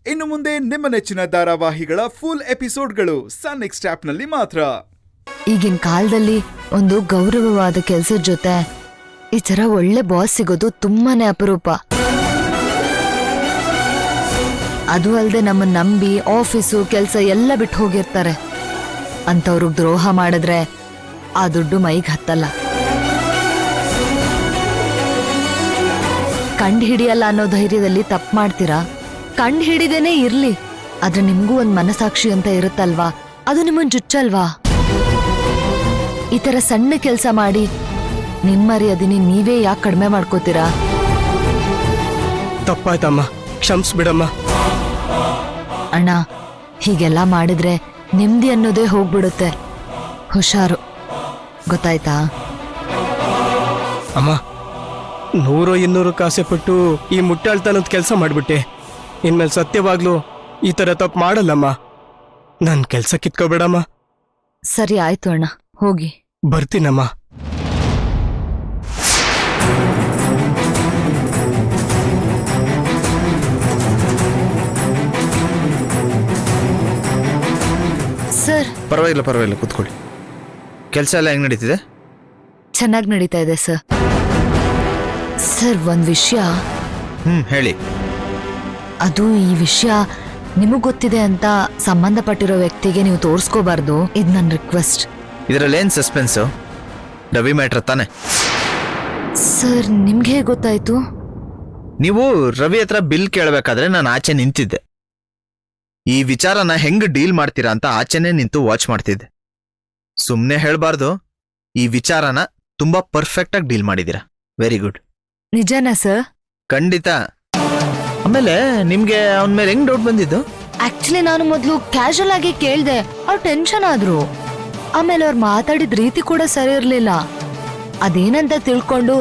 ಇನ್ನು ಮುಂದೆ ನಿಮ್ಮ ನೆಚ್ಚಿನ ಧಾರಾವಾಹಿಗಳ ಫುಲ್ ಎಪಿಸೋಡ್ಗಳು ಸನ್ ನೆಕ್ಸ್ಟ್ ಆಪ್ನಲ್ಲಿ ಮಾತ್ರ. ಈಗಿನ ಕಾಲದಲ್ಲಿ ಒಂದು ಗೌರವವಾದ ಕೆಲ್ಸದ ಜೊತೆ ಈ ತರ ಒಳ್ಳೆ ಬಾಸ್ ಸಿಗೋದು ತುಂಬಾನೇ ಅಪರೂಪ. ಅದು ಅಲ್ಲದೆ ನಮ್ಮನ್ನ ನಂಬಿ ಆಫೀಸು ಕೆಲಸ ಎಲ್ಲ ಬಿಟ್ಟು ಹೋಗಿರ್ತಾರೆ. ಅಂತವ್ರಿಗೆ ದ್ರೋಹ ಮಾಡಿದ್ರೆ ಆ ದುಡ್ಡು ಮೈಗೆ ಹತ್ತಲ್ಲ. ಕಂಡು ಹಿಡಿಯಲ್ಲ ಅನ್ನೋ ಧೈರ್ಯದಲ್ಲಿ ತಪ್ಪು ಮಾಡ್ತೀರಾ. ಕಂಡು ಹಿಡಿದೇನೆ ಇರ್ಲಿ, ಆದ್ರೆ ನಿಮ್ಗೂ ಒಂದ್ ಮನಸಾಕ್ಷಿ ಅಂತ ಇರುತ್ತಲ್ವಾ, ಅದು ನಿಮ್ಮನ್ ಜುಚ್ಚಲ್ವಾ? ಈ ತರ ಸಣ್ಣ ಕೆಲಸ ಮಾಡಿ ನಿಮ್ಮ ಮರ್ಯಾದೆನ ನೀವೇ ಯಾಕೆ ಕಡಿಮೆ ಮಾಡ್ಕೋತೀರಾ? ತಪ್ಪಾಯ್ತಮ್ಮ, ಕ್ಷಮಿಸ್ಬಿಡಮ್ಮ. ಅಣ್ಣ, ಹೀಗೆಲ್ಲ ಮಾಡಿದ್ರೆ ನೆಮ್ಮದಿ ಅನ್ನೋದೇ ಹೋಗ್ಬಿಡುತ್ತೆ. ಹುಷಾರು, ಗೊತ್ತಾಯ್ತಾ? ಅಮ್ಮ, 100-200 ಕಾಸೆ ಪಟ್ಟು ಈ ಮುಟ್ಟಾಳ್ತನದ ಕೆಲಸ ಮಾಡ್ಬಿಟ್ಟೆ. ಇನ್ಮೇಲೆ ಸತ್ಯವಾಗ್ಲೂ ಈ ತರ ತಪ್ಪು ಮಾಡಲ್ಲಮ್ಮ. ನನ್ ಕೆಲ್ಸ ಕಿತ್ಕೋಬೇಡಮ್ಮ. ಸರಿ ಆಯ್ತು ಅಣ್ಣ, ಹೋಗಿ. ಬರ್ತೀನಮ್ಮ. ಸರ್, ಪರವಾಗಿಲ್ಲ ಕೂತ್ಕೊಳ್ಳಿ. ಕೆಲಸ ಎಲ್ಲ ಹೆಂಗ್ ನಡೀತಿದೆ? ಚೆನ್ನಾಗಿ ನಡೀತಾ ಇದೆ ಸರ್. ಸರ್, ಒಂದ್ ವಿಷಯ. ಹೇಳಿ. ಅದು ಈ ವಿಷಯ ನಿಮಗ್ ಗೊತ್ತಿದೆ ಅಂತ ಸಂಬಂಧಪಟ್ಟಿರೋ ವ್ಯಕ್ತಿಗೆ ನೀವು ತೋರಿಸ್ಕೋಬಾರ್ದು. ಇದು ನನ್ನ ರಿಕ್ವೆಸ್ಟ್. ಇದರಲ್ಲಿ ಏನ್ ಸಸ್ಪೆನ್ಸು? ರವಿ ಮ್ಯಾಟ್ರ್ ತಾನೆ? ಸರ್, ನಿಮ್ಗೆ ಹೇಗೆ ಗೊತ್ತಾಯ್ತು? ನೀವು ರವಿ ಹತ್ರ ಬಿಲ್ ಕೇಳಬೇಕಾದ್ರೆ ನಾನು ಆಚೆ ನಿಂತಿದ್ದೆ. ಈ ವಿಚಾರನ ಹೆಂಗ್ ಡೀಲ್ ಮಾಡ್ತೀರಾ ಅಂತ ಆಚೆನೆ ನಿಂತು ವಾಚ್ ಮಾಡ್ತಿದ್ದೆ. ಸುಮ್ನೆ ಹೇಳ್ಬಾರ್ದು, ಈ ವಿಚಾರನ ತುಂಬಾ ಪರ್ಫೆಕ್ಟ್ ಆಗಿ ಡೀಲ್ ಮಾಡಿದೀರಾ. Very good. ನಿಜನಾ ಸರ್? ಖಂಡಿತ. ಆಮೇಲೆ ನಿಮ್ಗೆ ಅವನ ಮೇಲೆ ಹೆಂಗ್ ಡೌಟ್ ಬಂದಿದ್ದು? ಆಕ್ಚುಲಿ ನಾನು ಮೊದಲು ಕ್ಯಾಶುವಲ್ ಆಗಿ ಕೇಳ್ದೆ, ಅವ್ರು ಟೆನ್ಷನ್ ಆದ್ರು. ಆಮೇಲೆ ಅವ್ರು ಮಾತಾಡಿದ ರೀತಿ ಕೂಡ ಸರಿ ಇರ್ಲಿಲ್ಲ. ಅದೇನಂತ ತಿಳ್ಕೊಂಡು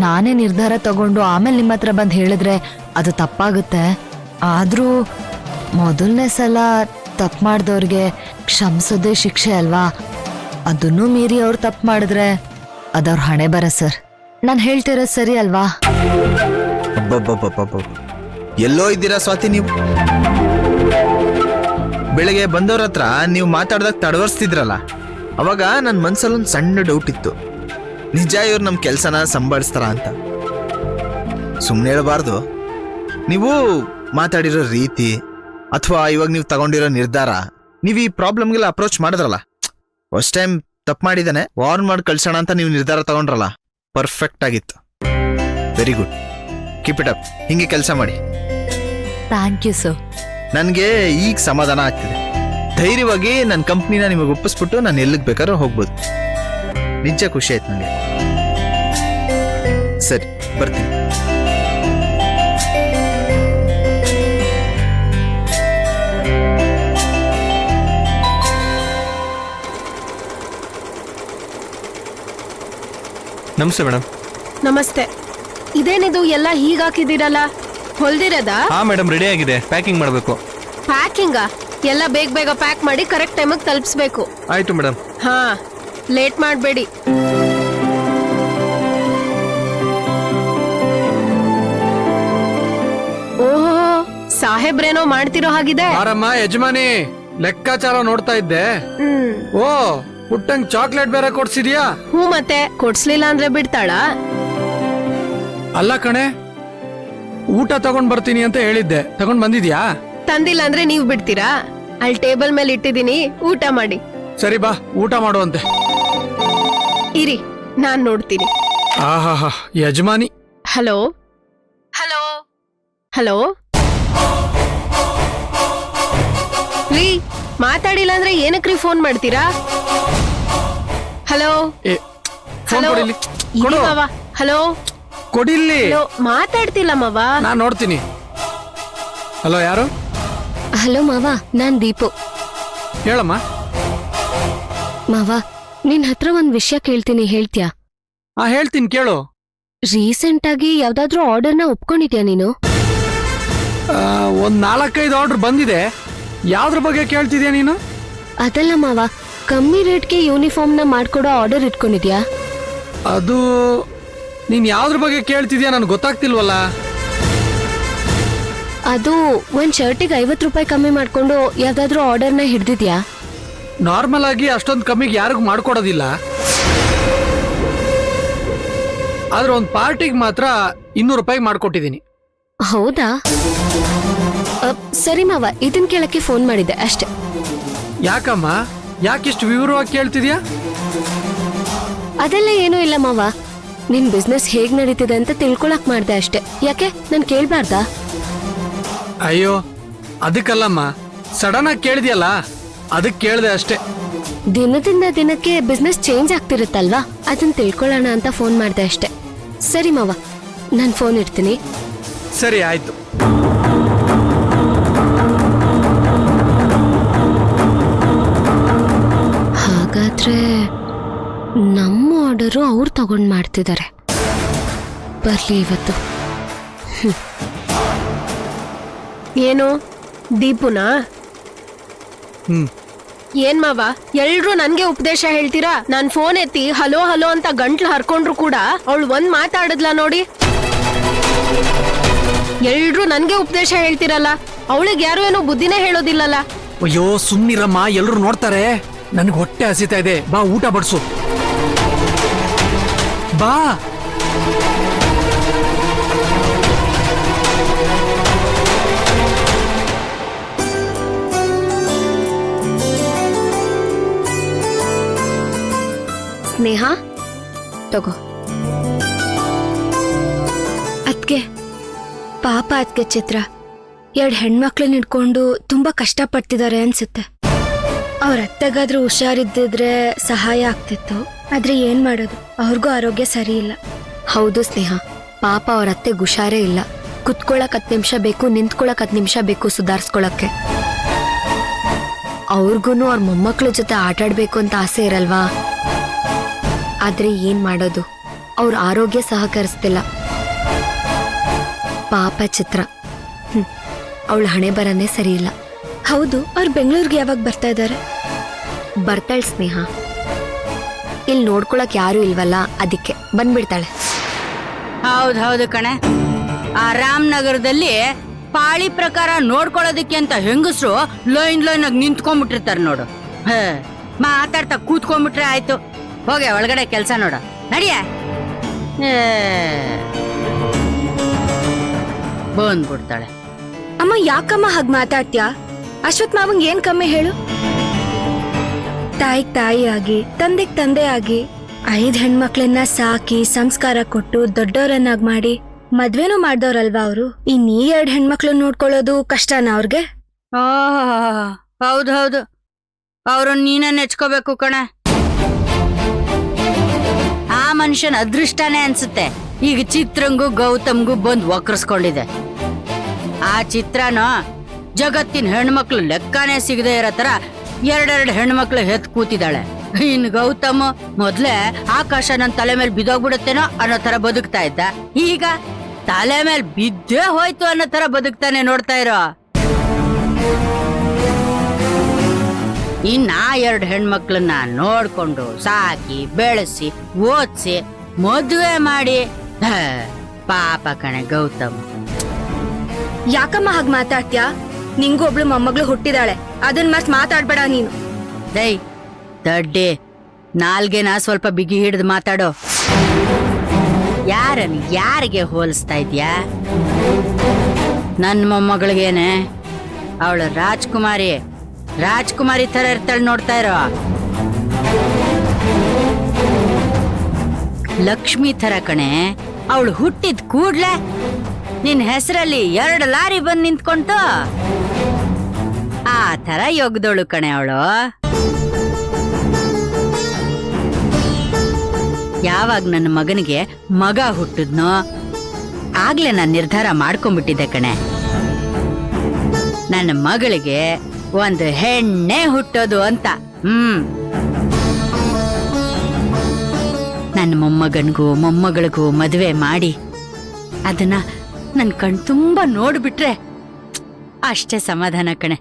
ನಾನೇ ನಿರ್ಧಾರ ತಗೊಂಡು ಆಮೇಲೆ ನಿಮ್ಮ ಹತ್ರ ಬಂದು ಹೇಳಿದ್ರೆ ಅದು ತಪ್ಪಾಗುತ್ತೆ. ಆದ್ರೂ ಮೊದಲನೇ ಸಲ ತಪ್ಪು ಮಾಡಿದವ್ರಿಗೆ ಕ್ಷಮಿಸೋದೇ ಶಿಕ್ಷೆ ಅಲ್ವಾ? ಅದನ್ನೂ ಮೀರಿ ಅವ್ರು ತಪ್ಪು ಮಾಡಿದ್ರೆ ಅದವ್ರ ಹಣೆ ಬರ ಸರ್. ನಾನು ಹೇಳ್ತಿರೋದು ಸರಿ ಅಲ್ವಾ? ಎಲ್ಲೋ ಇದ್ದೀರಾ ಸ್ವಾತಿ ನೀವು? ಬೆಳಗ್ಗೆ ಬಂದವ್ರ ಹತ್ರ ನೀವು ಮಾತಾಡ್ದಾಗ ತಡವರ್ಸ್ತಿದ್ರಲ್ಲ, ಅವಾಗ ನನ್ನ ಮನ್ಸಲ್ಲೊಂದು ಸಣ್ಣ ಡೌಟ್ ಇತ್ತು. ನಿಜ ಇವ್ರು ನಮ್ಮ ಕೆಲಸನ ಸಂಭಾಳಿಸ್ತಾರ ಅಂತ. ಸುಮ್ಮನೆ ಹೇಳಬಾರ್ದು. ನೀವು ಮಾತಾಡಿರೋ ರೀತಿ ಅಥವಾ ಇವಾಗ ನೀವು ತಗೊಂಡಿರೋ ನಿರ್ಧಾರ, ನೀವು ಈ ಪ್ರಾಬ್ಲಮ್ಗೆಲ್ಲ ಅಪ್ರೋಚ್ ಮಾಡಿದ್ರಲ್ಲ, ಫಸ್ಟ್ ಟೈಮ್ ತಪ್ಪು ಮಾಡಿದಾನೆ ವಾರ್ನ್ ಮಾಡಿ ಕಳ್ಸೋಣ ಅಂತ ನೀವು ನಿರ್ಧಾರ ತಗೊಂಡ್ರಲ್ಲ, ಪರ್ಫೆಕ್ಟ್ ಆಗಿತ್ತು. Very good. Keep it up. ಹಿಂಗೆ ಕೆಲಸ ಮಾಡಿ. Thank you sir. ನನಗೆ ಈಗ ಸಮಾಧಾನ ಆಗ್ತಿದೆ. ಧೈರ್ಯವಾಗಿ ನನ್ನ ಕಂಪ್ನಿನ ನಿಮಗೆ ಒಪ್ಪಿಸ್ಬಿಟ್ಟು ನಾನು ಎಲ್ಲಿಗೆ ಬೇಕಾದ್ರೂ ಹೋಗ್ಬೋದು. ನಿಜ ಖುಷಿ ಆಯ್ತು ನನಗೆ. ಸರಿ, ಬರ್ತೀನಿ. ನಮಸ್ತೆ ಮೇಡಮ್. ನಮಸ್ತೆ. ಇದೇನಿದು ಎಲ್ಲ ಹೀಗಾಕಿದಿರಲ್ಲ? ಹೊಲ್ದಿರದ? ಹಾ ಮೇಡಮ್, ರೆಡಿ ಆಗಿದೆ. ಪ್ಯಾಕಿಂಗ್ ಮಾಡಬೇಕು. ಪ್ಯಾಕಿಂಗಾ? ಎಲ್ಲ ಬೇಗ ಪ್ಯಾಕ್ ಮಾಡಿ ಕರೆಕ್ಟ್ ಟೈಮಿಗೆ ತಲುಪಿಸ್ಬೇಕು. ಆಯ್ತು ಮೇಡಮ್. ಹಾ, ಲೇಟ್ ಮಾಡಬೇಡಿ. ಓಹೋ, ಸಾಹೇಬ್ರೇನೋ ಮಾಡ್ತಿರೋ ಹಾಗಿದೆ. ಆರಮ್ಮ ಯಜಮಾನಿ, ಲೆಕ್ಕಾಚಾರ ನೋಡ್ತಾ ಇದ್ದೆ. ಓ, ಪುಟ್ಟಂಗ್ ಚಾಕ್ಲೇಟ್ ಬೇರೆ ಕೊಡ್ಸಿದ್ಯಾ? ಹ್ಞೂ, ಮತ್ತೆ ಕೊಡ್ಸ್ಲಿಲ್ಲ ಅಂದ್ರೆ ಬಿಡ್ತಾಳ? ಅಲ್ಲ ಕಣೆ, ಊಟ ತಗೊಂಡ್ ಬರ್ತೀನಿ ಅಂತ ಹೇಳಿದ್ದೆ, ತಗೊಂಡ್ ಬಂದಿದ್ಯಾ? ತಂದಿಲ್ಲ ಅಂದ್ರೆ ನೀವ್ ಬಿಡ್ತೀರಾ? ಅಲ್ಲಿ ಟೇಬಲ್ ಮೇಲೆ ಇಟ್ಟಿದೀನಿ, ಊಟ ಮಾಡಿ. ಸರಿ ಬಾ, ಊಟ ಮಾಡುವಂತೆ. ಇರಿ, ನಾನ್ ನೋಡ್ತೀನಿ. ಆಹಾ, ಯಜಮಾನಿ. ಹಲೋ ಹಲೋ ಹಲೋ ರೀ, ಮಾತಾಡಿಲ್ಲ ಅಂದ್ರೆ ಏನಕ್ರಿ ಫೋನ್ ಮಾಡ್ತೀರಾ? ಹಲೋ ಫೋನ್ ಕೊಡಿಲಿ. ಕೊಡು. ಹಲೋ ಕೊಡಿಲ್ಲಿ. ಮಾತಾಡ್ತಿಲ್ಲ ಮಾವ. ನಾನ್ ನೋಡ್ತೀನಿ. ಹಲೋ, ಯಾರು? ಹಲೋ ಮಾವ, ನಾನ್ ದೀಪು. ಹೇಳಮ್ಮ. ಮಾವ, ನಿನ್ ಹತ್ರ ಒಂದ್ ವಿಷಯ ಕೇಳ್ತೀನಿ, ಹೇಳ್ತ್ಯಾ? ಹಾ, ಹೇಳ್ತೀನಿ, ಕೇಳು. ರೀಸೆಂಟ್ ಆಗಿ ಯಾವ್ದಾದ್ರೂ ಆರ್ಡರ್ನ ಒಪ್ಕೊಂಡಿದ್ಯಾ ನೀನು? ಒಂದ್ 4-5 ಆರ್ಡರ್ ಬಂದಿದೆ. ಯಾವ್ದ್ರ ಬಗ್ಗೆ ಕೇಳ್ತಿದ್ಯಾ ನೀನು? ಅದಲ್ಲ ಮಾವ, ಕಮ್ಮಿ ರೇಟ್ಗೆ ಯೂನಿಫಾರ್ಮ್ನ ಮಾಡ್ಕೊಡೋ ಆರ್ಡರ್ ಇಟ್ಕೊಂಡಿದ್ಯಾ? ಅದು ನೀನ್ ಯಾವ್ದ್ರ ಬಗ್ಗೆ ಕೇಳ್ತಿದ್ಯಾ ನನ್ಗೆ ಗೊತ್ತಾಗ್ತಿಲ್ವಲ್ಲ. ಅದು ಒಂದ್ ಶರ್ಟಿಗೆ 50 ರೂಪಾಯಿ ಕಮ್ಮಿ ಮಾಡ್ಕೊಂಡು ಯಾವ್ದಾದ್ರು ಆರ್ಡರ್ನ ಹಿಡ್ದಿದ್ಯಾ? ನಾರ್ಮಲ್ ಆಗಿ ಅಷ್ಟೊಂದು ಕಮ್ಮಿಗೆ ಯಾರಿಗೂ ಮಾಡ್ಕೊಡೋದಿಲ್ಲ. ಆದ್ರೆ ಒಂದು ಪಾರ್ಟಿಗೆ ಮಾತ್ರ 200 ರೂಪಾಯಿ ಮಾಡ್ಕೊಟ್ಟಿದ್ದೀನಿ. ಹೌದಾ? ಸರಿ ಮಾವ, ಇದನ್ ಕೇಳಕ್ಕೆ ಫೋನ್ ಮಾಡಿದ್ದೆ ಅಷ್ಟೇ. ಯಾಕಮ್ಮ, ಯಾಕಿಷ್ಟು ವಿವರವಾಗಿ ಕೇಳ್ತಿದ್ಯಾ? ಅದೆಲ್ಲ ಏನೂ ಇಲ್ಲ ಮಾವ, ನಿನ್ ಬಿಸ್ನೆಸ್ ಹೇಗ್ ನಡೀತಿದೆ ಅಂತ ತಿಳ್ಕೊಳಕ್ ಮಾಡ್ದೆ ಅಷ್ಟೇ. ಯಾಕೆ ನಾನ್ ಕೇಳ್ಬಾರ್ದಾ? ಅಯ್ಯೋ ಅದಕ್ಕಲ್ಲಮ್ಮ, ಸಡನ್ ಆಗಿ ಕೇಳಿದ್ಯಲ್ಲ ಅದಕ್ಕೆ ಕೇಳ್ದೆ ಅಷ್ಟೇ. ದಿನದಿಂದ ದಿನಕ್ಕೆ ಬಿಸ್ನೆಸ್ ಚೇಂಜ್ ಆಗ್ತಿರುತ್ತಲ್ವಾ, ಅದನ್ನ ತಿಳ್ಕೊಳ್ಳೋಣ ಅಂತ ಫೋನ್ ಮಾಡ್ದೆ ಅಷ್ಟೇ. ಸರಿ ಮಾವ, ನಾನ್ ಫೋನ್ ಇಡ್ತೀನಿ. ಸರಿ ಆಯ್ತು. ಹಾಗಾದ್ರೆ ನಮ್ಮ ಆರ್ಡರು ಅವ್ರು ತಗೊಂಡ್ ಮಾಡ್ತಿದ್ದಾರೆ. ಬರ್ಲಿ ಇವತ್ತು. ಏನು ದೀಪುನಾ? ಏನ್ ಮಾವ, ಎಲ್ರು ನನ್ಗೆ ಉಪದೇಶ ಹೇಳ್ತೀರಾ? ನಾನ್ ಫೋನ್ ಎತ್ತಿ ಹಲೋ ಹಲೋ ಅಂತ ಗಂಟ್ಲು ಹರ್ಕೊಂಡ್ರು ಕೂಡ ಅವಳು ಒಂದ್ ಮಾತಾಡದ್ಲ ನೋಡಿ. ಎಲ್ರು ನನ್ಗೆ ಉಪದೇಶ ಹೇಳ್ತಿರಲ್ಲ, ಅವಳಿಗೆ ಯಾರು ಏನೋ ಬುದ್ಧಿನೇ ಹೇಳೋದಿಲ್ಲಲ್ಲ. ಅಯ್ಯೋ ಸುಮ್ನಿರಮ್ಮ, ಎಲ್ರು ನೋಡ್ತಾರೆ. ನನ್ಗೆ ಹೊಟ್ಟೆ ಹಸಿತಾ ಇದೆ, ಬಾ ಊಟ ಬಡ್ಸು ಬಾ. ಸ್ನೇಹ ತಗೋ. ಅದ್ಕೆ ಪಾಪ ಅದ್ಕೆ ಚಿತ್ರ 2 ಹೆಣ್ಮಕ್ಳನ್ನ ಇಟ್ಕೊಂಡು ತುಂಬಾ ಕಷ್ಟಪಡ್ತಿದ್ದಾರೆ ಅನ್ಸುತ್ತೆ. ಅವ್ರ ಅತ್ತೆಗಾದ್ರೂ ಹುಷಾರಿದ್ದಿದ್ರೆ ಸಹಾಯ ಆಗ್ತಿತ್ತು, ಆದ್ರೆ ಏನ್ ಮಾಡೋದು, ಅವ್ರಿಗೂ ಆರೋಗ್ಯ ಸರಿ ಇಲ್ಲ. ಹೌದು ಸ್ನೇಹ, ಪಾಪ ಅವ್ರ ಅತ್ತೆಗೆ ಹುಷಾರೇ ಇಲ್ಲ. ಕುತ್ಕೊಳಕ್ 10 ನಿಮಿಷ ಬೇಕು, ನಿಂತ್ಕೊಳಕ್ 10 ನಿಮಿಷ ಬೇಕು ಸುಧಾರಿಸ್ಕೊಳಕ್ಕೆ. ಅವ್ರಿಗೂನು ಅವ್ರ ಮೊಮ್ಮಕ್ಳ ಜೊತೆ ಆಟಾಡ್ಬೇಕು ಅಂತ ಆಸೆ ಇರಲ್ವಾ? ಆದ್ರೆ ಏನ್ ಮಾಡೋದು, ಅವ್ರ ಆರೋಗ್ಯ ಸಹಕರಿಸ್ತಿಲ್ಲ. ಪಾಪ ಚಿತ್ರ, ಅವಳ ಹಣೆ ಬರನೇ ಸರಿ ಇಲ್ಲ. ಹೌದು, ಅವ್ರು ಬೆಂಗಳೂರಿಗೆ ಯಾವಾಗ ಬರ್ತಾ ಇದ್ದಾರೆ? ಬರ್ತಾಳೆ ಸ್ನೇಹ, ಇಲ್ಲಿ ನೋಡ್ಕೊಳಕ್ ಯಾರು ಇಲ್ವಲ್ಲ, ಅದಕ್ಕೆ ಬಂದ್ಬಿಡ್ತಾಳೆ. ಹೌದು ಕಣೆ, ಆ ರಾಮನಗರದಲ್ಲಿ ಪಾಳಿ ಪ್ರಕಾರ ನೋಡ್ಕೊಳ್ಳೋದಕ್ಕೆ ಅಂತ ಹೆಂಗಸ್ರು ಲೈನ್ ಆಗಿ ನಿಂತ್ಕೊಂಡ್ಬಿಟ್ಟಿರ್ತಾರೆ ನೋಡು. ಮಾತಾಡ್ತಾ ಕೂತ್ಕೊಂಡ್ಬಿಟ್ರೆ ಆಯ್ತು. ಹೋಗೆ ಒಳಗಡೆ ಕೆಲ್ಸ ನೋಡ, ನಡಿಯ. ಬಂದ್ಬಿಡ್ತಾಳೆ. ಅಮ್ಮ ಯಾಕಮ್ಮ ಹಾಗೆ ಮಾತಾಡ್ತೀಯಾ? ಅಶ್ವಥ್ ಮಾವಂಗ್ ಏನ್ ಕಮ್ಮಿ ಹೇಳು? ತಾಯಿಗ್ ತಾಯಿ ಆಗಿ, ತಂದೆಗ್ ತಂದೆ ಆಗಿ 5 ಹೆಣ್ಮಕ್ಳನ್ನ ಸಾಕಿ ಸಂಸ್ಕಾರ ಕೊಟ್ಟು ದೊಡ್ಡವರನ್ನಾಗಿ ಮಾಡಿ ಮದ್ವೆನೂ ಮಾಡ್ದವ್ರಲ್ವಾ ಅವರು. ಇನ್ ಈ 2 ಹೆಣ್ಮಕ್ಳನ್ನ ನೋಡ್ಕೊಳ್ಳೋದು ಕಷ್ಟನಾ ಅವ್ರಿಗೆ? ಹೌದು, ಅವ್ರನ್ನ ನೀನೇ ನೆಚ್ಕೋಬೇಕು ಕಣೆ. ಆ ಮನುಷ್ಯನ ಅದೃಷ್ಟನೇ ಅನ್ಸುತ್ತೆ ಈಗ ಚಿತ್ರಂಗೂ ಗೌತಮ್ಗೂ ಬಂದ್ ವಕ್ರಿಸ್ಕೊಂಡಿದೆ. ಆ ಚಿತ್ರನೋ ಜಗತ್ತಿನ ಹೆಣ್ಮಕ್ಳು ಲೆಕ್ಕನೇ ಸಿಗದೆ ಇರೋ ತರ 2 ಹೆಣ್ಮಕ್ಳು ಹೆತ್ ಕೂತಿದ್ದಾಳೆ. ಇನ್ ಗೌತಮ್ ಮೊದ್ಲೇ ಆಕಾಶ ನನ್ ತಲೆ ಮೇಲೆ ಬಿದ್ದೋಗ್ಬಿಡುತ್ತೇನೋ ಅನ್ನೋ ತರ ಬದುಕ್ತಾ ಇದ್ದ, ಈಗ ತಲೆ ಮೇಲೆ ಬಿದ್ದೇ ಹೋಯ್ತು ಅನ್ನೋ ತರ ಬದುಕ್ತಾನೆ. ನೋಡ್ತಾ ಇರೋ, ಇನ್ನ 2 ಹೆಣ್ಮಕ್ಳನ್ನ ನೋಡ್ಕೊಂಡು ಸಾಕಿ ಬೆಳೆಸಿ ಓದ್ಸಿ ಮದುವೆ ಮಾಡಿ. ಪಾಪ ಕಣೆ ಗೌತಮ್. ಯಾಕಮ್ಮ ಹಾಗೆ ಮಾತಾಡ್ತೀಯಾ? ನಿಂಗೂ ಒಬ್ಳು ಮೊಮ್ಮಗಳು ಹುಟ್ಟಿದಾಳೆ, ಅದನ್ನ ಮತ್ ಮಾತಾಡ್ಬೇಡ ನೀನು. ದೈ ದಡ್ಡಿ, ನಾಲ್ಗೆನ ಸ್ವಲ್ಪ ಬಿಗಿ ಹಿಡಿದು ಮಾತಾಡೋ. ಯಾರಿಗೆ ಹೋಲಿಸ್ತಾ ಇದ್ಯಾ? ನನ್ ಮೊಮ್ಮಗಳಿಗೇನೆ, ಅವಳು ರಾಜ್ಕುಮಾರಿ ತರ ಇರ್ತಾಳೆ. ನೋಡ್ತಾ ಇರೋ, ಲಕ್ಷ್ಮಿ ತರ ಕಣೆ. ಅವಳು ಹುಟ್ಟಿದ ಕೂಡ್ಲೆ ನಿನ್ ಹೆಸರಲ್ಲಿ 2 ಲಾರಿ ಬಂದ್ ನಿಂತ್ಕೊಂತು. ಆ ತರ ಯೋಗದೋಳು ಕಣೆ ಅವಳು. ಯಾವಾಗ ನನ್ನ ಮಗನಿಗೆ ಮಗ ಹುಟ್ಟಿದ್ನೋ ಆಗ್ಲೇ ನಾನು ನಿರ್ಧಾರ ಮಾಡ್ಕೊಂಡ್ಬಿಟ್ಟಿದ್ದೆ ಕಣೆ. ನನ್ನ ಮಗಳಿಗೆ ಒಂದು ಹೆಣ್ಣೆ ಹುಟ್ಟೋದು ಅಂತ. ನನ್ನ ಮೊಮ್ಮಗನಿಗೂ ಮೊಮ್ಮಗಳಿಗೂ ಮದುವೆ ಮಾಡಿ ಅದನ್ನ ನನ್ ಕಣ್ ತುಂಬಾ ನೋಡ್ಬಿಟ್ರೆ ಅಷ್ಟೇ ಸಮಾಧಾನ ಕಣೆ.